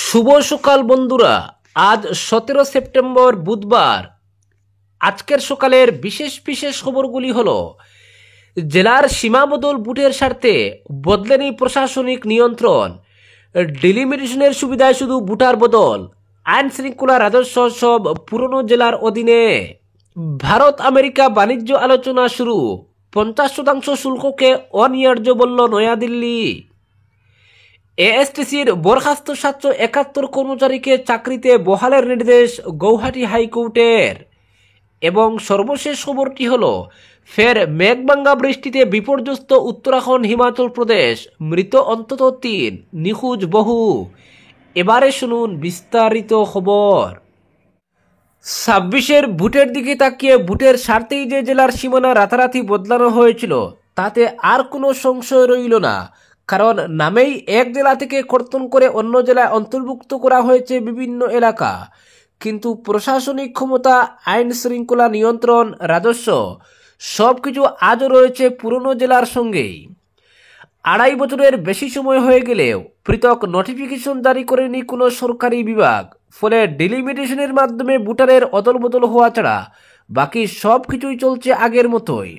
শুভ সকাল বন্ধুরা। আজ 17 সেপ্টেম্বর বুধবার। আজকের সকালের বিশেষ বিশেষ খবরগুলি হলো: জেলার সীমাবদল বুটের স্বার্থে বদলেনি প্রশাসনিক নিয়ন্ত্রণ, ডিলিমিটেশনের সুবিধায় শুধু বুটার বদল, আইন শৃঙ্খলা রাজস্ব সব পুরনো জেলার অধীনে, ভারত আমেরিকা বাণিজ্য আলোচনা শুরু, 50% শুল্ককে অনিবার্য বলল নয়াদিল্লি, এএসটিসির বরখাস্ত 771 কর্মচারীকে চাকরিতে বহালের নির্দেশ গৌহাটি হাইকোর্টের। এবং সর্বশেষ খবরটি হল, ফের মেঘভাঙ্গা বৃষ্টিতে বিপর্যস্ত উত্তরাখণ্ড, হিমাচল প্রদেশ, মৃত অন্তত 3, নিখোঁজ বহু। এবারে শুনুন বিস্তারিত খবর। 26-এর ভোটের দিকে তাকিয়ে ভোটের স্বার্থেই যে জেলার সীমানা রাতারাতি বদলানো হয়েছিল তাতে আর কোনো সংশয় রইল না, কারণ নামেই এক জেলা থেকে কর্তন করে অন্য জেলায় অন্তর্ভুক্ত করা হয়েছে বিভিন্ন এলাকা, কিন্তু প্রশাসনিক ক্ষমতা, আইন শৃঙ্খলা নিয়ন্ত্রণ, রাজস্ব সব কিছু আজও রয়েছে পুরনো জেলার সঙ্গেই। 2.5 বছরের বেশি সময় হয়ে গেলেও পৃথক নোটিফিকেশন জারি করেনি কোনো সরকারি বিভাগ, ফলে ডিলিমিটেশনের মাধ্যমে ভোটারের অদলবদল হওয়া ছাড়া বাকি সব কিছুই চলছে আগের মতোই।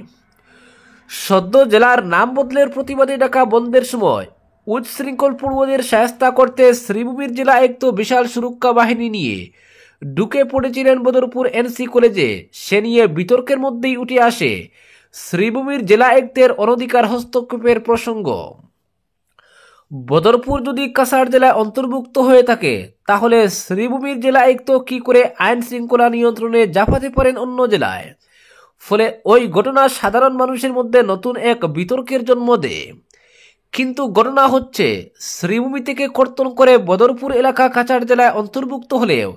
সদ্য জেলার নাম বদলের প্রতিবাদে ডাকা বন্ধের সময় উচ্ছৃঙ্খল পূর্বদের শায়েস্তা করতে শ্রীভূমির জেলা আয়ুক্ত বিশাল সুরক্ষা বাহিনী নিয়ে ঢুকে পড়েছিলেন বদরপুর এনসি কলেজে। সে নিয়ে বিতর্কের মধ্যেই উঠে আসে শ্রীভূমির জেলা আয়ুক্তের অনধিকার হস্তক্ষেপের প্রসঙ্গ। বদরপুর যদি কাছাড় জেলায় অন্তর্ভুক্ত হয়ে থাকে, তাহলে শ্রীভূমির জেলা আয়ুক্ত কি করে আইন শৃঙ্খলা নিয়ন্ত্রণে জাফাতে পারেন অন্য জেলায়? ফলে ওই ঘটনা সাধারণ মানুষের মধ্যে নতুন এক বিতর্কের জন্ম দেয়। কিন্তু ঘটনা হচ্ছে, শ্রীভূমি থেকে কর্তন করে বদরপুর এলাকা কাছাড় জেলায় অন্তর্ভুক্ত হলেও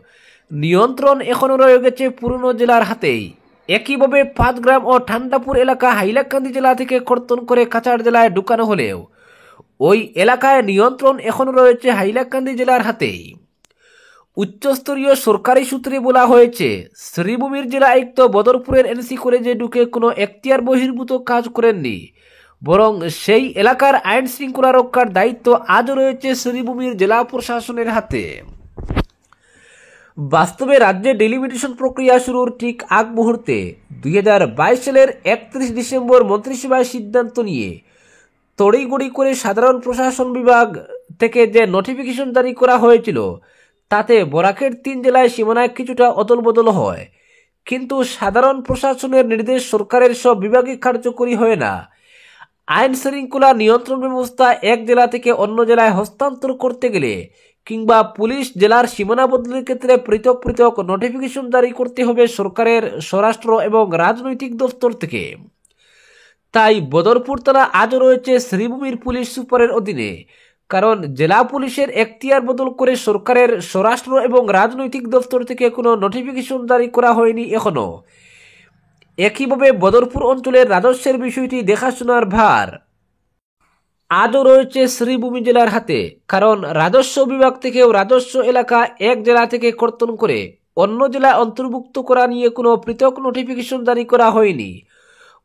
নিয়ন্ত্রণ এখনও রয়ে গেছে পুরনো জেলার হাতেই। একইভাবে পাঁচগ্রাম ও ঠান্ডাপুর এলাকা হাইলাকান্দি জেলা থেকে কর্তন করে কাছাড় জেলায় ঢুকানো হলেও ওই এলাকায় নিয়ন্ত্রণ এখনও রয়েছে হাইলাকান্দি জেলার হাতেই। উচ্চস্তরীয় সরকারি সূত্রে বলা হয়েছে, শ্রীভূমির জেলা আয়ুক্ত বদরপুরের এনসি কলেজে ঢুকে কোনো এখতিয়ার বহির্ভূত কাজ করেননি, বরং সেই এলাকার আইন শৃঙ্খলা রক্ষার দায়িত্ব আজও রয়েছে শ্রীভূমির জেলা প্রশাসনের হাতে। বাস্তবে রাজ্যে ডিলিমিটেশন প্রক্রিয়া শুরুর ঠিক আগ মুহূর্তে 2022 সালের 31 ডিসেম্বর মন্ত্রিসভায় সিদ্ধান্ত নিয়ে তড়িঘড়ি করে সাধারণ প্রশাসন বিভাগ থেকে যে নোটিফিকেশন জারি করা হয়েছিল, তাতে বরাকের 3 জেলায় সীমানায় কিছুটা অদলবদল হয়, কিন্তু সাধারণ প্রশাসনের নির্দেশ সরকারের সব বিভাগে কার্যকরী হয় না। আইন শৃঙ্খলা নিয়ন্ত্রণ ব্যবস্থা এক জেলা থেকে অন্য জেলায় হস্তান্তর করতে গেলে কিংবা পুলিশ জেলার সীমানা বদলের ক্ষেত্রে পৃথক পৃথক নোটিফিকেশন জারি করতে হবে সরকারের স্বরাষ্ট্র এবং রাজনৈতিক দপ্তর থেকে। তাই বদরপুর থানা আজও রয়েছে শ্রীভূমির পুলিশ সুপারের অধীনে, কারণ জেলা পুলিশের এখতিয়ার বদল করে সরকারের স্বরাষ্ট্র এবং রাজনৈতিক দপ্তর থেকে কোনো নোটিফিকেশন জারি করা হয়নি এখনো। একইভাবে বদরপুর অঞ্চলের রাজস্বের বিষয়টি দেখাশোনার ভার আজও রয়েছে শ্রীভূমি জেলার হাতে, কারণ রাজস্ব বিভাগ থেকেও রাজস্ব এলাকা এক জেলা থেকে কর্তন করে অন্য জেলায় অন্তর্ভুক্ত করা নিয়ে কোনো পৃথক নোটিফিকেশন জারি করা হয়নি।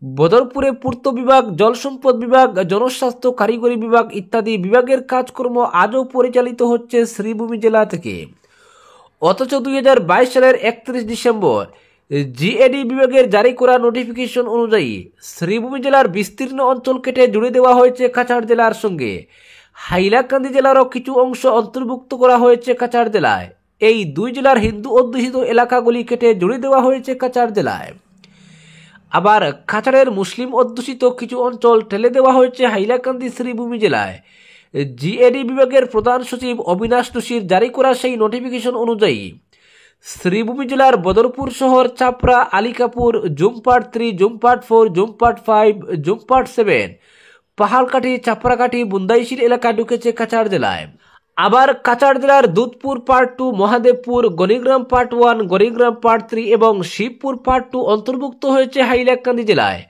বদরপুরে পূর্ত বিভাগ, জল সম্পদ বিভাগ, জনস্বাস্থ্য, কারিগরি বিভাগ ইত্যাদি বিভাগের কাজকর্ম আজও পরিচালিত হচ্ছে শ্রীভূমি জেলা থেকে। অথচ 2022 সালের 31 ডিসেম্বর জিএডি বিভাগের জারি করা নোটিফিকেশন অনুযায়ী শ্রীভূমি জেলার বিস্তীর্ণ অঞ্চল কেটে জুড়ে দেওয়া হয়েছে কাছাড় জেলার সঙ্গে। হাইলাকান্দি জেলারও কিছু অংশ অন্তর্ভুক্ত করা হয়েছে কাছাড় জেলায়। এই দুই জেলার হিন্দু অধ্যুষিত এলাকাগুলি কেটে জুড়ে দেওয়া হয়েছে কাছাড় জেলায়। আবার কাছাড়ের মুসলিম অধ্যুষিত কিছু অঞ্চল ঠেলে দেওয়া হয়েছে হাইলাকান্দি শ্রীভূমি জেলায়। জিএডি বিভাগের প্রধান সচিব অবিনাশ যোশীর জারি করা সেই নোটিফিকেশন অনুযায়ী শ্রীভূমি জেলার বদরপুর শহর, চাপড়া, আলিকাপুর, জুমপাট 3, জুমপাট 4, জুমপাট 5, জুমপাট 7, পাহাড়কাঠি, চাপড়াকাঠি, বুন্দাইশির এলাকা ঢুকেছে কাছাড় জেলায়। আবার কাছাড় জেলার Dudhpur part 2, Mahadevpur, Ganigram part 1, Ganigram part 3 এবং শিবপুর পার্ট 2 অন্তর্ভুক্ত হয়েছে হাইলাকান্দি জেলায়।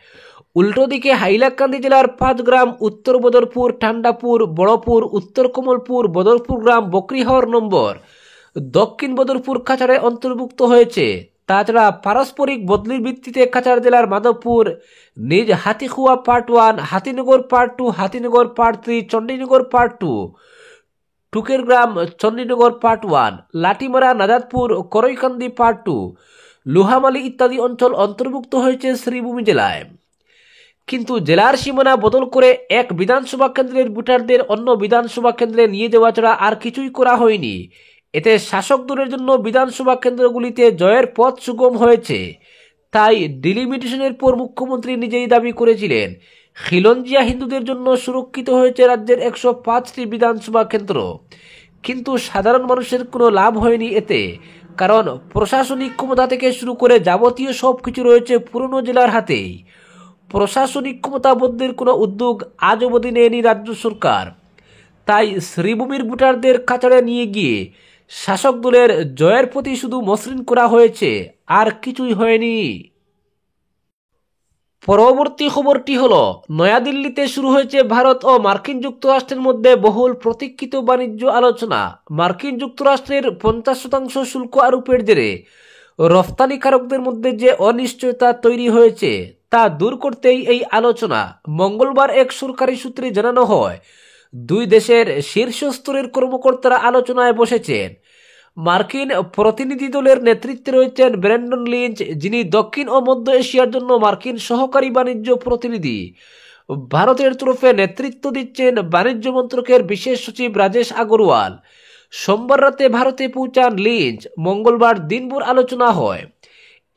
উল্টো দিকে হাইলাকান্দি জেলার 5 গ্রাম, উত্তর বদরপুর, ঠান্ডাপুর, বড়পুর, উত্তর কমলপুর, বদরপুর গ্রাম, বকরিহর নম্বর, দক্ষিণ বদরপুর কাছাড়ে অন্তর্ভুক্ত হয়েছে। তাছাড়া পারস্পরিক বদলির ভিত্তিতে কাছাড় জেলার মাধবপুর, নিজ Hatikhuwa part 1, Hatinagar part 2, Hatinagar part 3, Chandinagar part 2, টুকের গ্রাম চণ্ডীনগর পার্ট 1, লাঠিমারা, নাজাদপুর, করইকান্দি পার্ট 2, লোহামালী ইত্যাদি অঞ্চল অন্তর্ভুক্ত হয়েছে শ্রীভূমি জেলায়। কিন্তু জেলার সীমানা বদল করে এক বিধানসভা কেন্দ্রের ভোটারদের অন্য বিধানসভা কেন্দ্রে নিয়ে যাওয়া ছাড়া আর কিছুই করা হয়নি। এতে শাসক দলের জন্য বিধানসভা কেন্দ্রগুলিতে জয়ের পথ সুগম হয়েছে। তাই ডিলিমিটেশনের পর মুখ্যমন্ত্রী নিজেই দাবি করেছিলেন, খিলঞ্জিয়া হিন্দুদের জন্য সুরক্ষিত হয়েছে রাজ্যের 105টি বিধানসভা কেন্দ্র। কিন্তু সাধারণ মানুষের কোনো লাভ হয়নি এতে, কারণ প্রশাসনিক ক্ষমতা থেকে শুরু করে যাবতীয় সব কিছু রয়েছে পুরনো জেলার হাতেই। প্রশাসনিক ক্ষমতা বদলের কোনো উদ্যোগ আজ অবধি নেয়নি রাজ্য সরকার। তাই শ্রীভূমির ভোটারদের কাছাড়ে নিয়ে গিয়ে শাসক দলের জয়ের প্রতি শুধু মসৃণ করা হয়েছে, আর কিছুই হয়নি। পরবর্তী খবরটি হলো, নয়াদিল্লিতে শুরু হয়েছে ভারত ও মার্কিন যুক্তরাষ্ট্রের মধ্যে বহুল প্রতীক্ষিত বাণিজ্য আলোচনা। মার্কিন যুক্তরাষ্ট্রের 50% শুল্ক আরোপের জেরে রফতানিকারকদের মধ্যে যে অনিশ্চয়তা তৈরি হয়েছে তা দূর করতেই এই আলোচনা। মঙ্গলবার এক সরকারি সূত্রে জানানো হয়, দুই দেশের শীর্ষস্তরের কর্মকর্তারা আলোচনায় বসেছেন। মার্কিন প্রতিনিধি দলের নেতৃত্বে রয়েছেন ব্র্যান্ডন লিঞ্চ, যিনি দক্ষিণ ও মধ্য এশিয়ার জন্য মার্কিন সহকারী বাণিজ্য প্রতিনিধি। ভারতের তরফে নেতৃত্ব দিচ্ছেন বাণিজ্য মন্ত্রকের বিশেষ সচিব রাজেশ আগরওয়াল। সোমবার রাতে ভারতে পৌঁছান লিঞ্চ। মঙ্গলবার দিনভর আলোচনা হয়।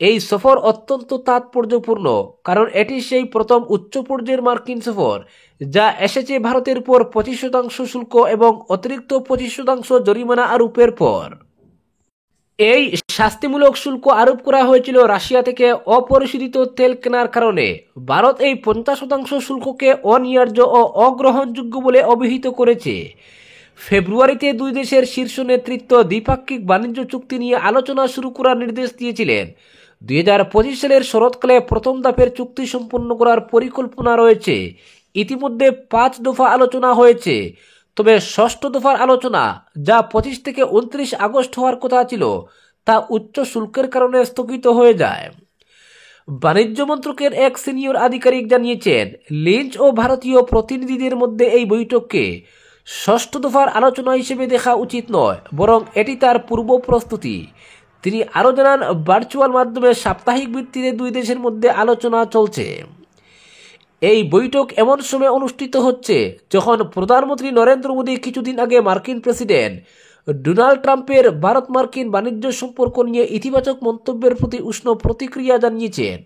এই সফর অত্যন্ত তাৎপর্যপূর্ণ, কারণ এটি সেই প্রথম উচ্চ পর্যায়ের মার্কিন সফর যা এসেছে ভারতের উপর 25% শুল্ক এবং অতিরিক্ত 25% জরিমানা আরোপের পর। এই শাস্তিমূলক শুল্ক আরোপ করা হয়েছিল রাশিয়া থেকে অপরিশোধিত তেল কেনার কারণে। ভারত এই 50% শুল্ককে অনিবার্য ও অগ্রহণযোগ্য বলে অভিহিত করেছে। ফেব্রুয়ারিতে দুই দেশের শীর্ষ নেতৃত্ব দ্বিপাক্ষিক বাণিজ্য চুক্তি নিয়ে আলোচনা শুরু করার নির্দেশ দিয়েছিলেন। 2025 সালের শরৎকালে প্রথম ধাপের চুক্তি সম্পন্ন করার পরিকল্পনা রয়েছে। ইতিমধ্যে 5 দফা আলোচনা হয়েছে, তবে ষষ্ঠ দফার আলোচনা, যা 25 থেকে 29 আগস্ট হওয়ার কথা ছিল, তা উচ্চ শুল্কের কারণে স্থগিত হয়ে যায়। বাণিজ্য মন্ত্রকের এক সিনিয়র আধিকারিক জানিয়েছেন, লিঞ্চ ও ভারতীয় প্রতিনিধিদের মধ্যে এই বৈঠককে ষষ্ঠ দফার আলোচনা হিসেবে দেখা উচিত নয়, বরং এটি তার পূর্ব প্রস্তুতি। তিনি আরও জানান, ভার্চুয়াল মাধ্যমে সাপ্তাহিক ভিত্তিতে দুই দেশের মধ্যে আলোচনা চলছে। এই বৈঠক এমন সময় অনুষ্ঠিত হচ্ছে যখন প্রধানমন্ত্রী নরেন্দ্র মোদী কিছুদিন আগে মার্কিন প্রেসিডেন্ট ডোনাল্ড ট্রাম্পের ভারত মার্কিন বাণিজ্য সম্পর্ক নিয়ে ইতিবাচক মন্তব্যের প্রতি উষ্ণ প্রতিক্রিয়া জানিয়েছেন।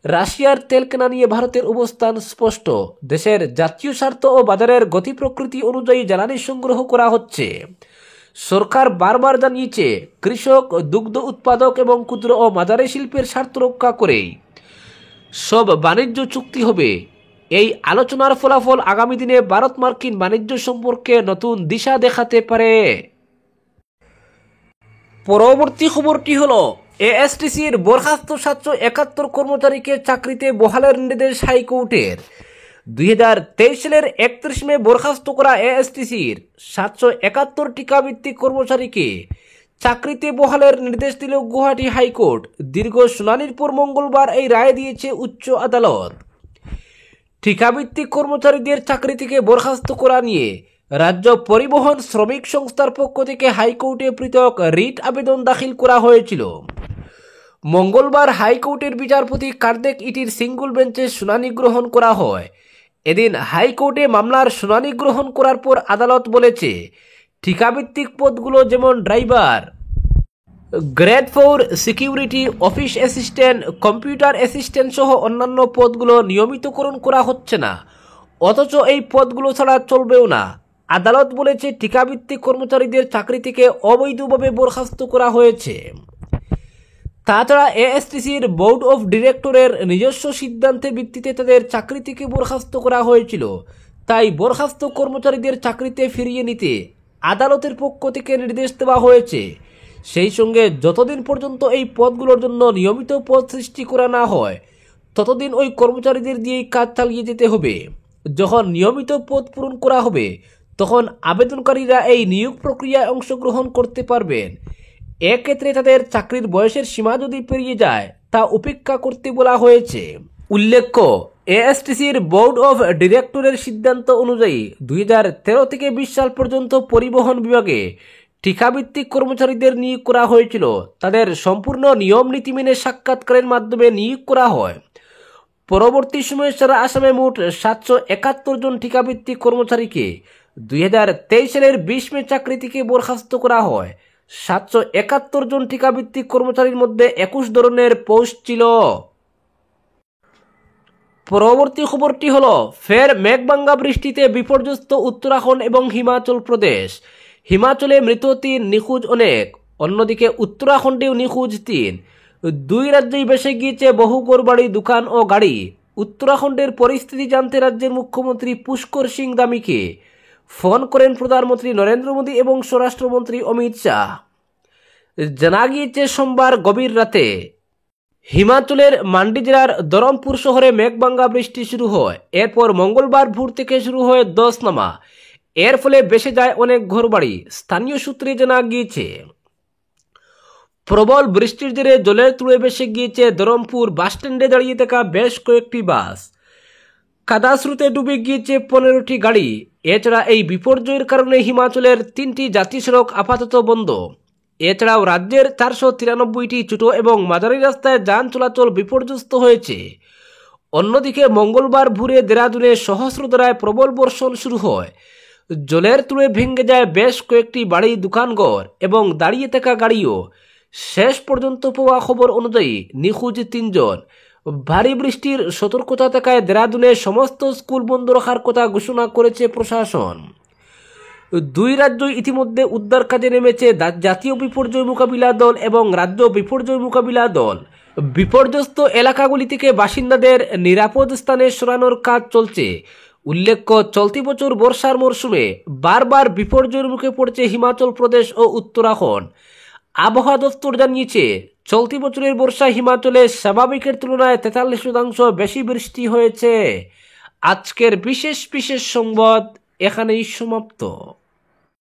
রাশিয়ার তেল কেনা নিয়ে ভারতের অবস্থান স্পষ্ট। দেশের জাতীয় স্বার্থ ও বাজারের গতি প্রকৃতি অনুযায়ী জ্বালানি সংগ্রহ করা হচ্ছে। সরকার বারবার জানিয়েছে, কৃষক, দুগ্ধ উৎপাদক এবং ক্ষুদ্র ও মাঝারি শিল্পের স্বার্থ রক্ষা করেই সব বাণিজ্য চুক্তি হবে। এই আলোচনার ফলাফল আগামী দিনে ভারত মার্কিন বাণিজ্য সম্পর্কে নতুন দিশা দেখাতে পারে। পরবর্তী খবরটি হলো, এএসটিসির বরখাস্ত 771 কর্মচারীকে চাকরিতে বহালের নির্দেশ হাইকোর্টের। 2023 সালের 31 মে বরখাস্ত করা এএসটিসির 771 টিকাভিত্তিক কর্মচারীকে চাকরিতে বহালের নির্দেশ দিল গুয়াহাটি হাইকোর্ট। দীর্ঘ শুনানির পর মঙ্গলবার এই রায় দিয়েছে উচ্চ আদালত। ঠিকাভিত্তিক কর্মচারীদের চাকরি থেকে বরখাস্ত করা নিয়ে রাজ্য পরিবহন শ্রমিক সংস্থার পক্ষ থেকে হাইকোর্টে পৃথক রিট আবেদন দাখিল করা হয়েছিল। মঙ্গলবার হাইকোর্টের বিচারপতি কার্দেক ইটির সিঙ্গল বেঞ্চে শুনানি গ্রহণ করা হয়। এদিন হাইকোর্টে মামলার শুনানি গ্রহণ করার পর আদালত বলেছে, ঠিকাভিত্তিক পদগুলো যেমন driver, grade 4 security, office assistant, computer assistant সহ অন্যান্য পদগুলো নিয়মিতকরণ করা হচ্ছে না, অথচ এই পদগুলো ছাড়া চলবেও না। আদালত বলেছে, ঠিকাভিত্তিক কর্মচারীদের চাকরি থেকে অবৈধভাবে বরখাস্ত করা হয়েছে। তাছাড়া এএসটিসির বোর্ড অফ ডিরেক্টরের নিজস্ব সিদ্ধান্তের ভিত্তিতে তাদের চাকরি থেকে বরখাস্ত করা হয়েছিল। তাই বরখাস্ত কর্মচারীদের চাকরিতে ফিরিয়ে নিতে আদালতের পক্ষ থেকে নির্দেশ দেওয়া হয়েছে। সেই সঙ্গে যতদিন পর্যন্ত এই পদগুলোর জন্য নিয়মিত পদ সৃষ্টি করা না হয়, ততদিন ওই কর্মচারীদের দিয়েই কাজ চালিয়ে যেতে হবে। যখন নিয়মিত পদ পূরণ করা হবে, তখন আবেদনকারীরা এই নিয়োগ প্রক্রিয়ায় অংশগ্রহণ করতে পারবেন। এক্ষেত্রে তাদের চাকরির বয়সের সীমা যদি পেরিয়ে যায়, তা উপেক্ষা করতে বলা হয়েছে। উল্লেখ্য, এএসটিসির বোর্ড অফ ডিরেক্টরের সিদ্ধান্ত অনুযায়ী 2013 থেকে 20 সাল পর্যন্ত পরিবহন বিভাগে ঠিকাভিত্তিক কর্মচারীদের নিয়োগ করা হয়েছিল। তাদের সম্পূর্ণ নিয়ম নীতি মেনে সাক্ষাৎকারের মাধ্যমে নিয়োগ করা হয়। পরবর্তী সময়ে সারা আসামে মোট 771 জন ঠিকাভিত্তিক কর্মচারীকে 2023 সালের 20 মে চাকরি থেকে বরখাস্ত করা হয়। 771 জন ঠিকাভিত্তিক কর্মচারীর মধ্যে 21 ধরনের পোস্ট ছিল। পরবর্তী খবরটি হলো, ফের মেঘভাঙ্গা বৃষ্টিতে বিপর্যস্ত উত্তরাখণ্ড এবং হিমাচল প্রদেশ। হিমাচলে মৃত 3, নিখোঁজ অনেক। অন্যদিকে উত্তরাখণ্ডেও নিখোঁজ 3। দুই রাজ্যেই ভেসে গিয়েছে বহু ঘরবাড়ি, দোকান ও গাড়ি। উত্তরাখণ্ডের পরিস্থিতি জানতে রাজ্যের মুখ্যমন্ত্রী পুষ্কর সিং ধামিকে ফোন করেন প্রধানমন্ত্রী নরেন্দ্র মোদী এবং স্বরাষ্ট্রমন্ত্রী অমিত শাহ। জানা গিয়েছে সোমবার গভীর রাতে হিমাচলের মান্ডি জেলার ধরমপুর শহরে মেঘভাঙ্গা বৃষ্টি শুরু হয়। এরপর মঙ্গলবার ভোর থেকে শুরু হয় ধসনামা। এর ফলে ভেসে যায় অনেক ঘরবাড়ি। স্থানীয় সূত্রে জানা গিয়েছে, প্রবল বৃষ্টির জেরে জলের তলায় ভেসে গিয়েছে ধরমপুর বাসস্ট্যান্ডে দাঁড়িয়ে থাকা বেশ কয়েকটি বাস। কাদা স্রোতে ডুবে গিয়েছে 15টি গাড়ি। এছাড়া এই বিপর্যয়ের কারণে হিমাচলের 3টি জাতীয় সড়ক আপাতত বন্ধ। এছাড়াও রাজ্যের 493টি ছোট এবং মাঝারি রাস্তায় যান চলাচল বিপর্যস্ত হয়েছে। অন্যদিকে মঙ্গলবার ভোরে দেরাদুনে সহস্রধারায় প্রবল বর্ষণ শুরু হয়। জলের তলায় ভেঙে যায় বেশ কয়েকটি বাড়ি, দোকানঘর এবং দাঁড়িয়ে থাকা গাড়িও। শেষ পর্যন্ত পাওয়া খবর অনুযায়ী নিখোঁজ 3 জন। ভারী বৃষ্টির সতর্কতা থাকায় দেরাদুনে সমস্ত স্কুল বন্ধ রাখার কথা ঘোষণা করেছে প্রশাসন। দুই রাজ্যই ইতিমধ্যে উদ্ধার কাজে নেমেছে জাতীয় বিপর্যয় মোকাবিলা দল এবং রাজ্য বিপর্যয় মোকাবিলা দল। বিপর্যস্ত এলাকাগুলি থেকে বাসিন্দাদের নিরাপদ স্থানে সরানোর কাজ চলছে। উল্লেখ্য, চলতি বছর বর্ষার মরশুমে বারবার বিপর্যয়ের মুখে পড়ছে হিমাচল প্রদেশ ও উত্তরাখণ্ড। আবহাওয়া দফতর জানিয়েছে, চলতি বছরের বর্ষায় হিমাচলে স্বাভাবিকের তুলনায় 43% বেশি বৃষ্টি হয়েছে। আজকের বিশেষ সংবাদ এখানেই সমাপ্ত।